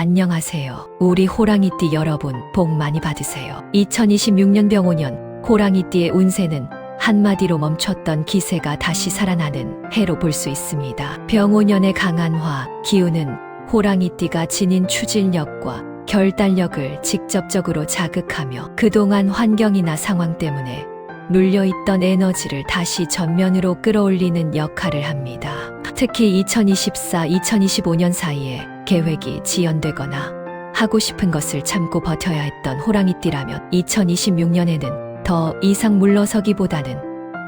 안녕하세요. 우리 호랑이띠 여러분, 복 많이 받으세요. 2026년 병오년 호랑이띠의 운세는 한마디로 멈췄던 기세가 다시 살아나는 해로 볼 수 있습니다. 병오년의 강한 화, 기운은 호랑이띠가 지닌 추진력과 결단력을 직접적으로 자극하며 그동안 환경이나 상황 때문에 눌려있던 에너지를 다시 전면으로 끌어올리는 역할을 합니다. 특히 2024-2025년 사이에 계획이 지연되거나 하고 싶은 것을 참고 버텨야 했던 호랑이띠라면 2026년에는 더 이상 물러서기보다는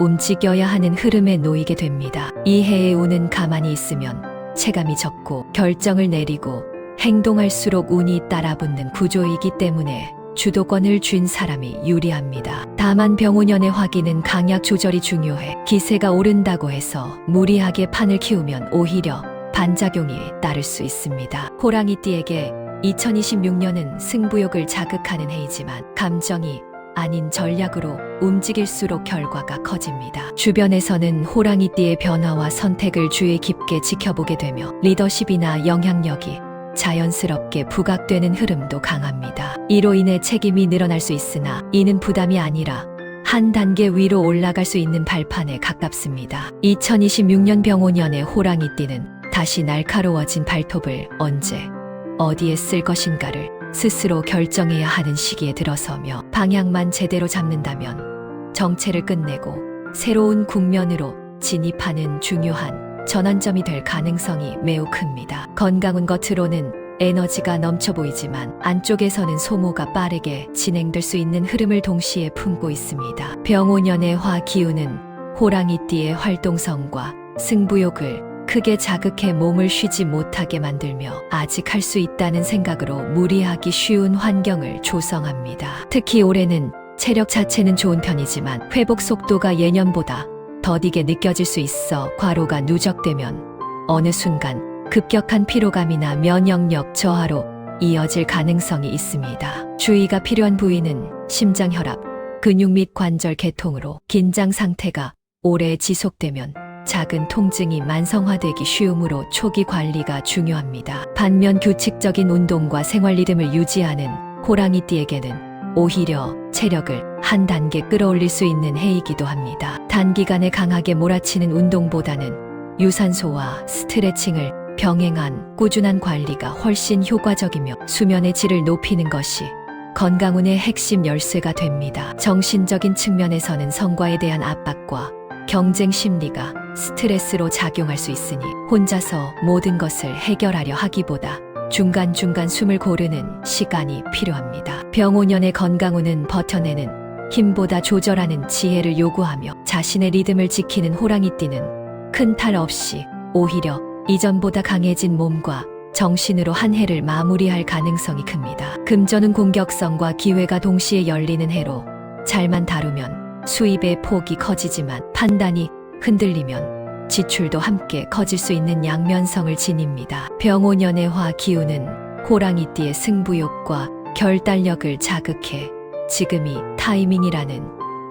움직여야 하는 흐름에 놓이게 됩니다. 이 해의 운은 가만히 있으면 체감이 적고 결정을 내리고 행동할수록 운이 따라붙는 구조이기 때문에 주도권을 쥔 사람이 유리합니다. 다만 병오년의 화기는 강약 조절이 중요해 기세가 오른다고 해서 무리하게 판을 키우면 오히려 반작용이 따를 수 있습니다. 호랑이띠에게 2026년은 승부욕을 자극하는 해이지만 감정이 아닌 전략으로 움직일수록 결과가 커집니다. 주변에서는 호랑이띠의 변화와 선택을 주의 깊게 지켜보게 되며 리더십이나 영향력이 자연스럽게 부각되는 흐름도 강합니다. 이로 인해 책임이 늘어날 수 있으나 이는 부담이 아니라 한 단계 위로 올라갈 수 있는 발판에 가깝습니다. 2026년 병오년의 호랑이띠는 다시 날카로워진 발톱을 언제, 어디에 쓸 것인가를 스스로 결정해야 하는 시기에 들어서며 방향만 제대로 잡는다면 정체를 끝내고 새로운 국면으로 진입하는 중요한 전환점이 될 가능성이 매우 큽니다. 건강은 겉으로는 에너지가 넘쳐 보이지만 안쪽에서는 소모가 빠르게 진행될 수 있는 흐름을 동시에 품고 있습니다. 병오년의 화 기운은 호랑이띠의 활동성과 승부욕을 크게 자극해 몸을 쉬지 못하게 만들며 아직 할 수 있다는 생각으로 무리하기 쉬운 환경을 조성합니다. 특히 올해는 체력 자체는 좋은 편이지만 회복 속도가 예년보다 더디게 느껴질 수 있어 과로가 누적되면 어느 순간 급격한 피로감이나 면역력 저하로 이어질 가능성이 있습니다. 주의가 필요한 부위는 심장 혈압, 근육 및 관절 계통으로 긴장 상태가 오래 지속되면 작은 통증이 만성화되기 쉬우므로 초기 관리가 중요합니다. 반면 규칙적인 운동과 생활 리듬을 유지하는 호랑이띠에게는 오히려 체력을 한 단계 끌어올릴 수 있는 해이기도 합니다. 단기간에 강하게 몰아치는 운동보다는 유산소와 스트레칭을 병행한 꾸준한 관리가 훨씬 효과적이며 수면의 질을 높이는 것이 건강운의 핵심 열쇠가 됩니다. 정신적인 측면에서는 성과에 대한 압박과 경쟁 심리가 스트레스로 작용할 수 있으니 혼자서 모든 것을 해결하려 하기보다 중간중간 숨을 고르는 시간이 필요합니다. 병오년의 건강운은 버텨내는 힘보다 조절하는 지혜를 요구하며 자신의 리듬을 지키는 호랑이띠는 큰 탈 없이 오히려 이전보다 강해진 몸과 정신으로 한 해를 마무리할 가능성이 큽니다. 금전은 공격성과 기회가 동시에 열리는 해로 잘만 다루면 수입의 폭이 커지지만 판단이 흔들리면 지출도 함께 커질 수 있는 양면성을 지닙니다. 병오년의 화 기운은 호랑이띠의 승부욕과 결단력을 자극해 지금이 타이밍이라는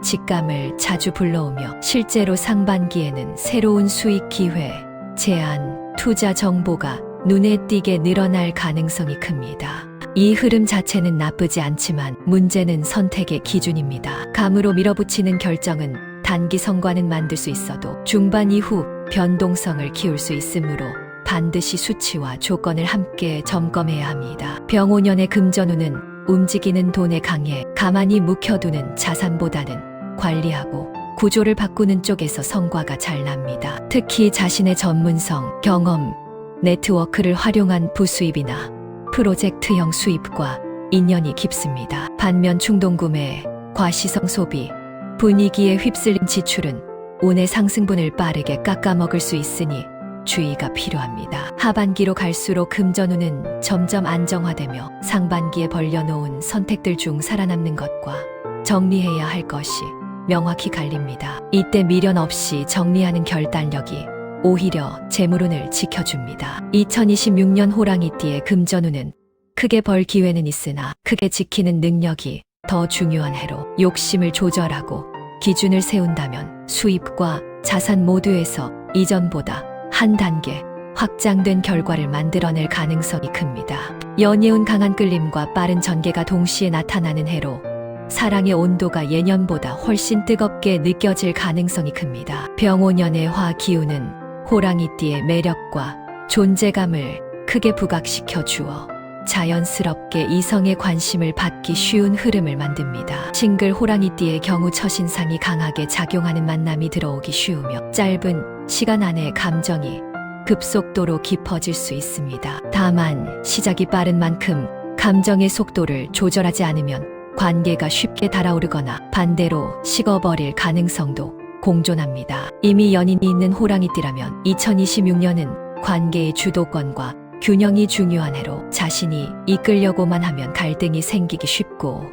직감을 자주 불러오며 실제로 상반기에는 새로운 수익 기회, 제안, 투자 정보가 눈에 띄게 늘어날 가능성이 큽니다. 이 흐름 자체는 나쁘지 않지만 문제는 선택의 기준입니다. 감으로 밀어붙이는 결정은 단기 성과는 만들 수 있어도 중반 이후 변동성을 키울 수 있으므로 반드시 수치와 조건을 함께 점검해야 합니다. 병오년의 금전운은 움직이는 돈에 강해 가만히 묵혀두는 자산보다는 관리하고 구조를 바꾸는 쪽에서 성과가 잘 납니다. 특히 자신의 전문성, 경험, 네트워크를 활용한 부수입이나 프로젝트형 수입과 인연이 깊습니다. 반면 충동구매, 과시성 소비, 분위기에 휩쓸린 지출은 운의 상승분을 빠르게 깎아먹을 수 있으니 주의가 필요합니다. 하반기로 갈수록 금전운은 점점 안정화되며 상반기에 벌려놓은 선택들 중 살아남는 것과 정리해야 할 것이 명확히 갈립니다. 이때 미련 없이 정리하는 결단력이 오히려 재물운을 지켜줍니다. 2026년 호랑이띠의 금전운은 크게 벌 기회는 있으나 크게 지키는 능력이 더 중요한 해로 욕심을 조절하고 기준을 세운다면 수입과 자산 모두에서 이전보다 한 단계 확장된 결과를 만들어낼 가능성이 큽니다. 연이은 강한 끌림과 빠른 전개가 동시에 나타나는 해로 사랑의 온도가 예년보다 훨씬 뜨겁게 느껴질 가능성이 큽니다. 병오년의 화 기운은 호랑이띠의 매력과 존재감을 크게 부각시켜 주어 자연스럽게 이성의 관심을 받기 쉬운 흐름을 만듭니다. 싱글 호랑이띠의 경우 첫인상이 강하게 작용하는 만남이 들어오기 쉬우며 짧은 시간 안에 감정이 급속도로 깊어질 수 있습니다. 다만 시작이 빠른 만큼 감정의 속도를 조절하지 않으면 관계가 쉽게 달아오르거나 반대로 식어버릴 가능성도 공존합니다. 이미 연인이 있는 호랑이띠라면 2026년은 관계의 주도권과 균형이 중요한 해로 자신이 이끌려고만 하면 갈등이 생기기 쉽고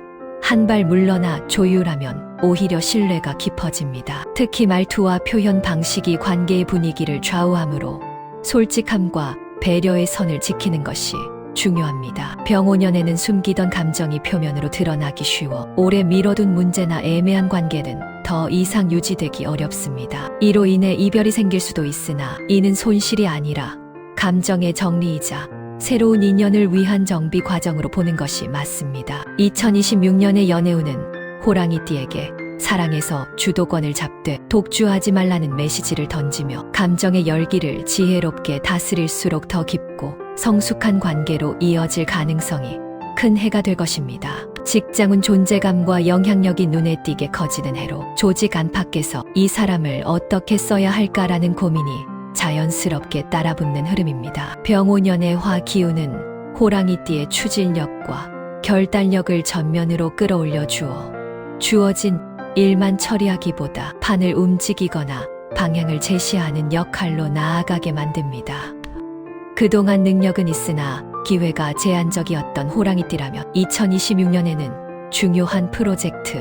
한 발 물러나 조율하면 오히려 신뢰가 깊어집니다. 특히 말투와 표현 방식이 관계의 분위기를 좌우하므로 솔직함과 배려의 선을 지키는 것이 중요합니다. 병오년에는 숨기던 감정이 표면으로 드러나기 쉬워 오래 미뤄둔 문제나 애매한 관계는 더 이상 유지되기 어렵습니다. 이로 인해 이별이 생길 수도 있으나 이는 손실이 아니라 감정의 정리이자 새로운 인연을 위한 정비 과정으로 보는 것이 맞습니다. 2026년의 연애운은 호랑이띠에게 사랑에서 주도권을 잡되 독주하지 말라는 메시지를 던지며 감정의 열기를 지혜롭게 다스릴수록 더 깊고 성숙한 관계로 이어질 가능성이 큰 해가 될 것입니다. 직장은 존재감과 영향력이 눈에 띄게 커지는 해로 조직 안팎에서 이 사람을 어떻게 써야 할까라는 고민이 자연스럽게 따라붙는 흐름입니다. 병오년의 화 기운은 호랑이띠의 추진력과 결단력을 전면으로 끌어올려 주어 주어진 일만 처리하기보다 판을 움직이거나 방향을 제시하는 역할로 나아가게 만듭니다. 그동안 능력은 있으나 기회가 제한적이었던 호랑이띠라면 2026년에는 중요한 프로젝트,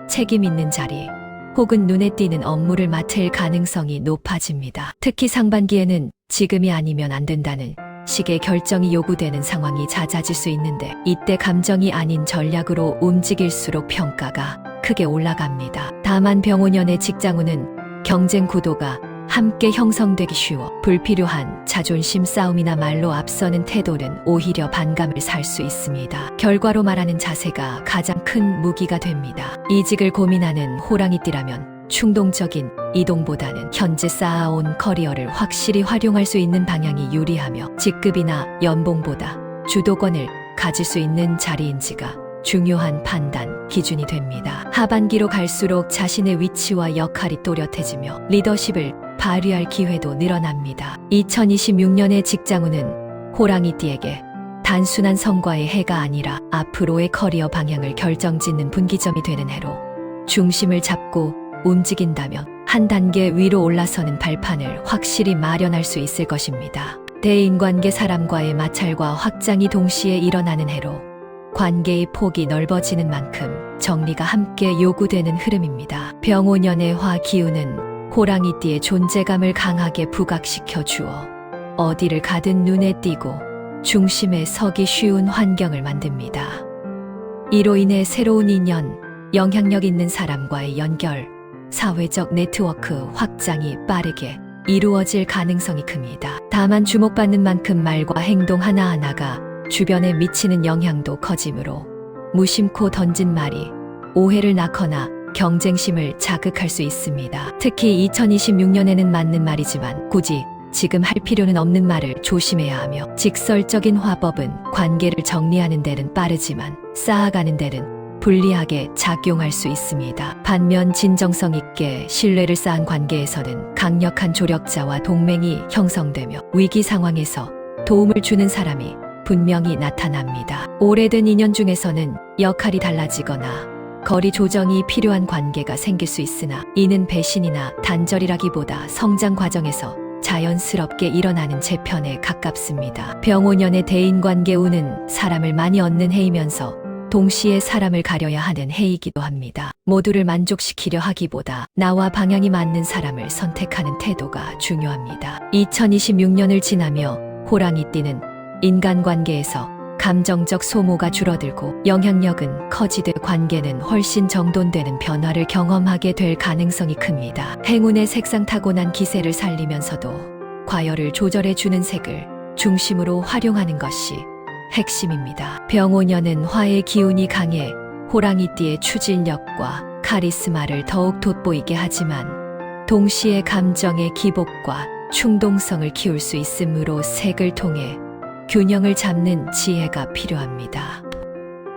책임 있는 자리, 혹은 눈에 띄는 업무를 맡을 가능성이 높아집니다. 특히 상반기에는 지금이 아니면 안 된다는 식의 결정이 요구되는 상황이 잦아질 수 있는데 이때 감정이 아닌 전략으로 움직일수록 평가가 크게 올라갑니다. 다만 병오년의 직장운은 경쟁 구도가 함께 형성되기 쉬워 불필요한 자존심 싸움이나 말로 앞서는 태도는 오히려 반감을 살 수 있습니다. 결과로 말하는 자세가 가장 큰 무기가 됩니다. 이직을 고민하는 호랑이띠라면 충동적인 이동보다는 현재 쌓아온 커리어를 확실히 활용할 수 있는 방향이 유리하며 직급이나 연봉보다 주도권을 가질 수 있는 자리인지가 중요한 판단 기준이 됩니다. 하반기로 갈수록 자신의 위치와 역할이 또렷해지며 리더십을 발휘할 기회도 늘어납니다. 2026년의 직장운은 호랑이띠에게 단순한 성과의 해가 아니라 앞으로의 커리어 방향을 결정짓는 분기점이 되는 해로 중심을 잡고 움직인다면 한 단계 위로 올라서는 발판을 확실히 마련할 수 있을 것입니다. 대인관계 사람과의 마찰과 확장이 동시에 일어나는 해로 관계의 폭이 넓어지는 만큼 정리가 함께 요구되는 흐름입니다. 병오년의 화 기운은 호랑이띠의 존재감을 강하게 부각시켜 주어 어디를 가든 눈에 띄고 중심에 서기 쉬운 환경을 만듭니다. 이로 인해 새로운 인연, 영향력 있는 사람과의 연결, 사회적 네트워크 확장이 빠르게 이루어질 가능성이 큽니다. 다만 주목받는 만큼 말과 행동 하나하나가 주변에 미치는 영향도 커지므로 무심코 던진 말이 오해를 낳거나 경쟁심을 자극할 수 있습니다. 특히 2026년에는 맞는 말이지만 굳이 지금 할 필요는 없는 말을 조심해야 하며 직설적인 화법은 관계를 정리하는 데는 빠르지만 쌓아가는 데는 불리하게 작용할 수 있습니다. 반면 진정성 있게 신뢰를 쌓은 관계에서는 강력한 조력자와 동맹이 형성되며 위기 상황에서 도움을 주는 사람이 분명히 나타납니다. 오래된 인연 중에서는 역할이 달라지거나 거리 조정이 필요한 관계가 생길 수 있으나 이는 배신이나 단절이라기보다 성장 과정에서 자연스럽게 일어나는 재편에 가깝습니다. 병오년의 대인관계 운은 사람을 많이 얻는 해이면서 동시에 사람을 가려야 하는 해이기도 합니다. 모두를 만족시키려 하기보다 나와 방향이 맞는 사람을 선택하는 태도가 중요합니다. 2026년을 지나며 호랑이띠는 인간관계에서 감정적 소모가 줄어들고 영향력은 커지되 관계는 훨씬 정돈되는 변화를 경험하게 될 가능성이 큽니다. 행운의 색상 타고난 기세를 살리면서도 과열을 조절해 주는 색을 중심으로 활용하는 것이 핵심입니다. 병오년은 화의 기운이 강해 호랑이띠의 추진력과 카리스마를 더욱 돋보이게 하지만 동시에 감정의 기복과 충동성을 키울 수 있으므로 색을 통해 균형을 잡는 지혜가 필요합니다.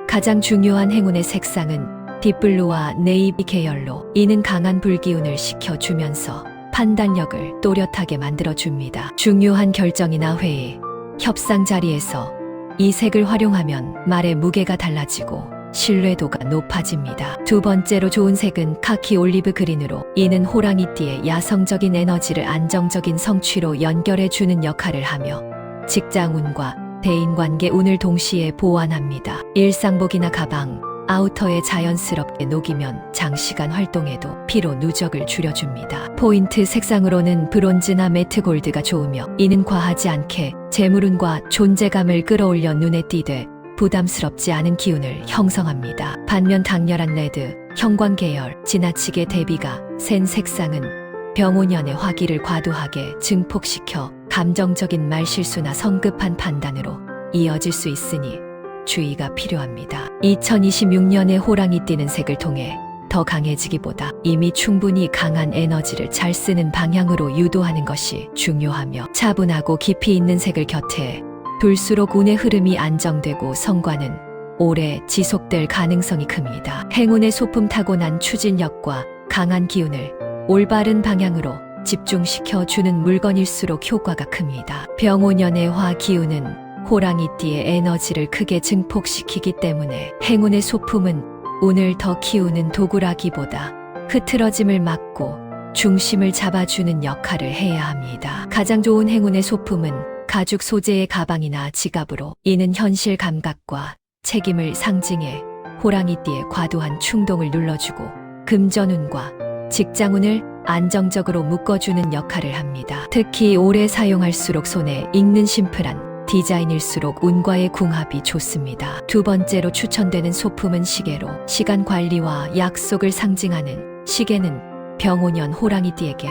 가장 중요한 행운의 색상은 딥블루와 네이비 계열로 이는 강한 불기운을 식혀주면서 판단력을 또렷하게 만들어줍니다. 중요한 결정이나 회의, 협상 자리에서 이 색을 활용하면 말의 무게가 달라지고 신뢰도가 높아집니다. 두 번째로 좋은 색은 카키 올리브 그린으로 이는 호랑이띠의 야성적인 에너지를 안정적인 성취로 연결해주는 역할을 하며 직장운과 대인관계 운을 동시에 보완합니다. 일상복이나 가방, 아우터에 자연스럽게 녹이면 장시간 활동에도 피로 누적을 줄여줍니다. 포인트 색상으로는 브론즈나 매트 골드가 좋으며 이는 과하지 않게 재물운과 존재감을 끌어올려 눈에 띄되 부담스럽지 않은 기운을 형성합니다. 반면 강렬한 레드, 형광 계열, 지나치게 대비가 센 색상은 병오년의 화기를 과도하게 증폭시켜 감정적인 말실수나 성급한 판단으로 이어질 수 있으니 주의가 필요합니다. 2026년에 호랑이띠는 색을 통해 더 강해지기보다 이미 충분히 강한 에너지를 잘 쓰는 방향으로 유도하는 것이 중요하며 차분하고 깊이 있는 색을 곁에 둘수록 운의 흐름이 안정되고 성과는 오래 지속될 가능성이 큽니다. 행운의 소품 타고난 추진력과 강한 기운을 올바른 방향으로 집중시켜 주는 물건일수록 효과가 큽니다. 병오년의 화 기운은 호랑이띠의 에너지를 크게 증폭시키기 때문에 행운의 소품은 운을 더 키우는 도구라기보다 흐트러짐을 막고 중심을 잡아주는 역할을 해야 합니다. 가장 좋은 행운의 소품은 가죽 소재의 가방이나 지갑으로 이는 현실 감각과 책임을 상징해 호랑이띠의 과도한 충동을 눌러주고 금전운과 직장운을 안정적으로 묶어주는 역할을 합니다. 특히 오래 사용할수록 손에 익는 심플한 디자인일수록 운과의 궁합이 좋습니다. 두 번째로 추천되는 소품은 시계로 시간 관리와 약속을 상징하는 시계는 병오년 호랑이띠에게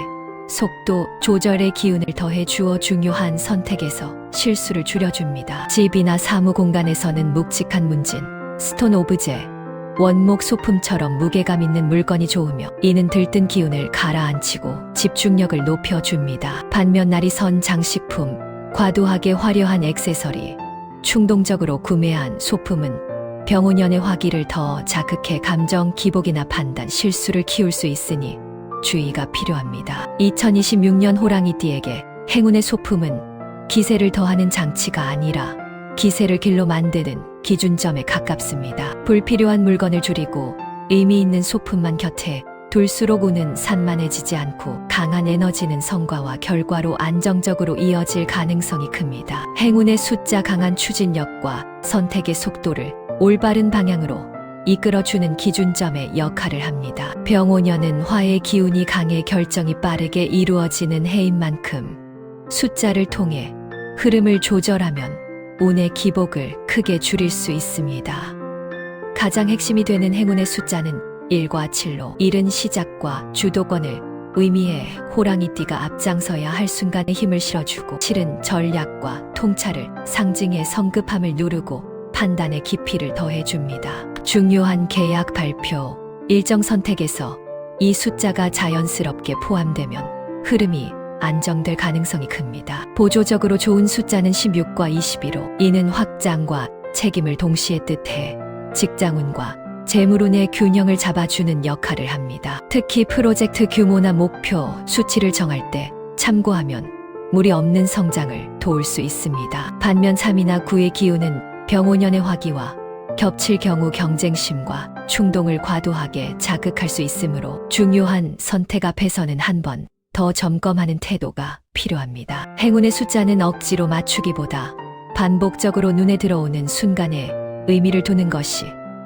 속도 조절의 기운을 더해 주어 중요한 선택에서 실수를 줄여줍니다. 집이나 사무 공간에서는 묵직한 문진, 스톤 오브제, 원목 소품처럼 무게감 있는 물건이 좋으며 이는 들뜬 기운을 가라앉히고 집중력을 높여줍니다. 반면 날이 선 장식품, 과도하게 화려한 액세서리, 충동적으로 구매한 소품은 병오년의 화기를 더 자극해 감정 기복이나 판단 실수를 키울 수 있으니 주의가 필요합니다. 2026년 호랑이띠에게 행운의 소품은 기세를 더하는 장치가 아니라 기세를 길로 만드는 기준점에 가깝습니다. 불필요한 물건을 줄이고 의미 있는 소품만 곁에 둘수록 운은 산만해지지 않고 강한 에너지는 성과와 결과로 안정적으로 이어질 가능성이 큽니다. 행운의 숫자 강한 추진력과 선택의 속도를 올바른 방향으로 이끌어주는 기준점의 역할을 합니다. 병오년은 화의 기운이 강해 결정이 빠르게 이루어지는 해인 만큼 숫자를 통해 흐름을 조절하면 운의 기복을 크게 줄일 수 있습니다. 가장 핵심이 되는 행운의 숫자는 1과 7로 이른 시작과 주도권을 의미해 호랑이띠가 앞장서야 할 순간에 힘을 실어주고 7은 전략과 통찰을 상징해 성급함을 누르고 판단의 깊이를 더해줍니다. 중요한 계약 발표, 일정 선택에서 이 숫자가 자연스럽게 포함되면 흐름이 안정될 가능성이 큽니다. 보조적으로 좋은 숫자는 16과 22로 이는 확장과 책임을 동시에 뜻해 직장운과 재물운의 균형을 잡아주는 역할을 합니다. 특히 프로젝트 규모나 목표, 수치를 정할 때 참고하면 무리 없는 성장을 도울 수 있습니다. 반면 3이나 9의 기운은 병오년의 화기와 겹칠 경우 경쟁심과 충동을 과도하게 자극할 수 있으므로 중요한 선택 앞에서는 한 번 더 점검하는 태도가 필요합니다. 행운의 숫자는 억지로 맞추기보다 반복적으로 눈에 들어오는 순간에 의미를 두는 것이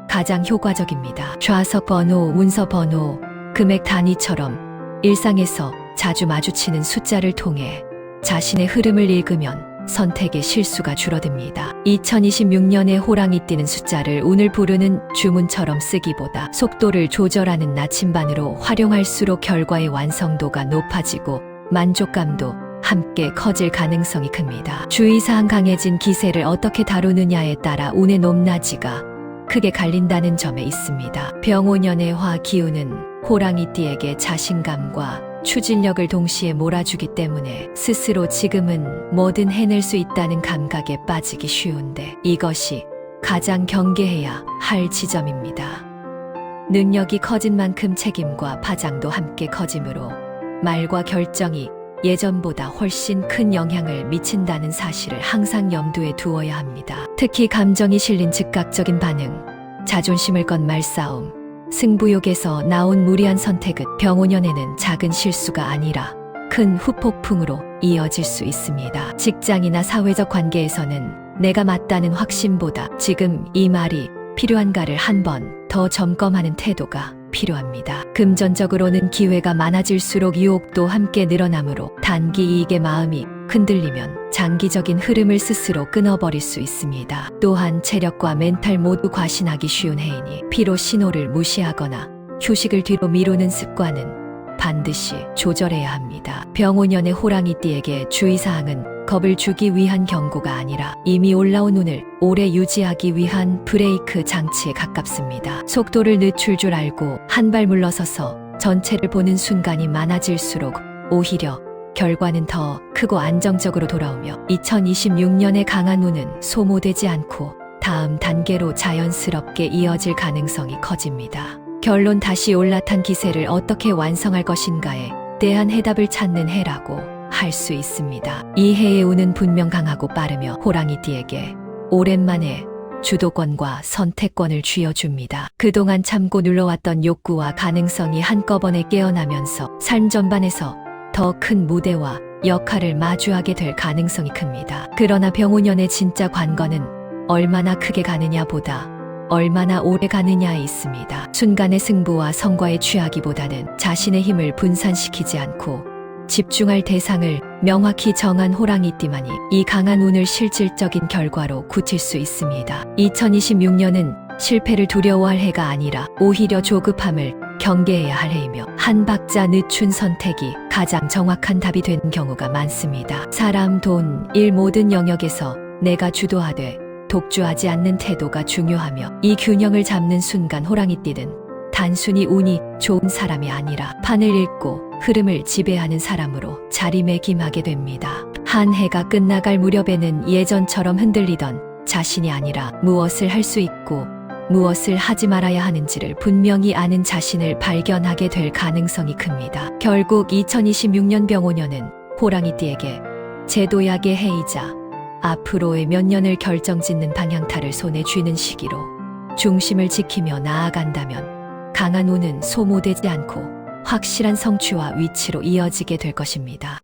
가장 효과적입니다. 좌석 번호, 문서 번호, 금액 단위처럼 일상에서 자주 마주치는 숫자를 통해 자신의 흐름을 읽으면 선택의 실수가 줄어듭니다. 2026년에 호랑이띠는 숫자를 운을 부르는 주문처럼 쓰기보다 속도를 조절하는 나침반으로 활용할수록 결과의 완성도가 높아지고 만족감도 함께 커질 가능성이 큽니다. 주의사항 강해진 기세를 어떻게 다루느냐에 따라 운의 높낮이가 크게 갈린다는 점에 있습니다. 병오년의 화 기운은 호랑이띠에게 자신감과 추진력을 동시에 몰아주기 때문에 스스로 지금은 뭐든 해낼 수 있다는 감각에 빠지기 쉬운데 이것이 가장 경계해야 할 지점입니다. 능력이 커진 만큼 책임과 파장도 함께 커지므로 말과 결정이 예전보다 훨씬 큰 영향을 미친다는 사실을 항상 염두에 두어야 합니다. 특히 감정이 실린 즉각적인 반응, 자존심을 건 말싸움, 승부욕에서 나온 무리한 선택은 병오년에는 작은 실수가 아니라 큰 후폭풍으로 이어질 수 있습니다. 직장이나 사회적 관계에서는 내가 맞다는 확신보다 지금 이 말이 필요한가를 한 번 더 점검하는 태도가 필요합니다. 금전적으로는 기회가 많아질수록 유혹도 함께 늘어나므로 단기 이익의 마음이 흔들리면 장기적인 흐름을 스스로 끊어버릴 수 있습니다. 또한 체력과 멘탈 모두 과신하기 쉬운 해이니 피로 신호를 무시하거나 휴식을 뒤로 미루는 습관은 반드시 조절해야 합니다. 병오년의 호랑이띠에게 주의사항은 겁을 주기 위한 경고가 아니라 이미 올라온 운을 오래 유지하기 위한 브레이크 장치에 가깝습니다. 속도를 늦출 줄 알고 한 발 물러서서 전체를 보는 순간이 많아질수록 오히려 결과는 더 크고 안정적으로 돌아오며 2026년의 강한 운은 소모되지 않고 다음 단계로 자연스럽게 이어질 가능성이 커집니다. 결론 다시 올라탄 기세를 어떻게 완성할 것인가에 대한 해답을 찾는 해라고 할 수 있습니다. 이 해의 운은 분명 강하고 빠르며 호랑이띠에게 오랜만에 주도권과 선택권을 쥐어줍니다. 그동안 참고 눌러왔던 욕구와 가능성이 한꺼번에 깨어나면서 삶 전반에서 더 큰 무대와 역할을 마주하게 될 가능성이 큽니다. 그러나 병오년의 진짜 관건은 얼마나 크게 가느냐보다 얼마나 오래 가느냐에 있습니다. 순간의 승부와 성과에 취하기보다는 자신의 힘을 분산시키지 않고 집중할 대상을 명확히 정한 호랑이띠만이 이 강한 운을 실질적인 결과로 굳힐 수 있습니다. 2026년은 실패를 두려워할 해가 아니라 오히려 조급함을 경계해야 할 해이며 한 박자 늦춘 선택이 가장 정확한 답이 되는 경우가 많습니다. 사람, 돈, 일 모든 영역에서 내가 주도하되 독주하지 않는 태도가 중요하며 이 균형을 잡는 순간 호랑이띠는 단순히 운이 좋은 사람이 아니라 판을 읽고 흐름을 지배하는 사람으로 자리매김하게 됩니다. 한 해가 끝나갈 무렵에는 예전처럼 흔들리던 자신이 아니라 무엇을 할 수 있고 무엇을 하지 말아야 하는지를 분명히 아는 자신을 발견하게 될 가능성이 큽니다. 결국 2026년 병오년은 호랑이띠에게 제도약의 해이자 앞으로의 몇 년을 결정짓는 방향타를 손에 쥐는 시기로 중심을 지키며 나아간다면 강한 운은 소모되지 않고 확실한 성취와 위치로 이어지게 될 것입니다.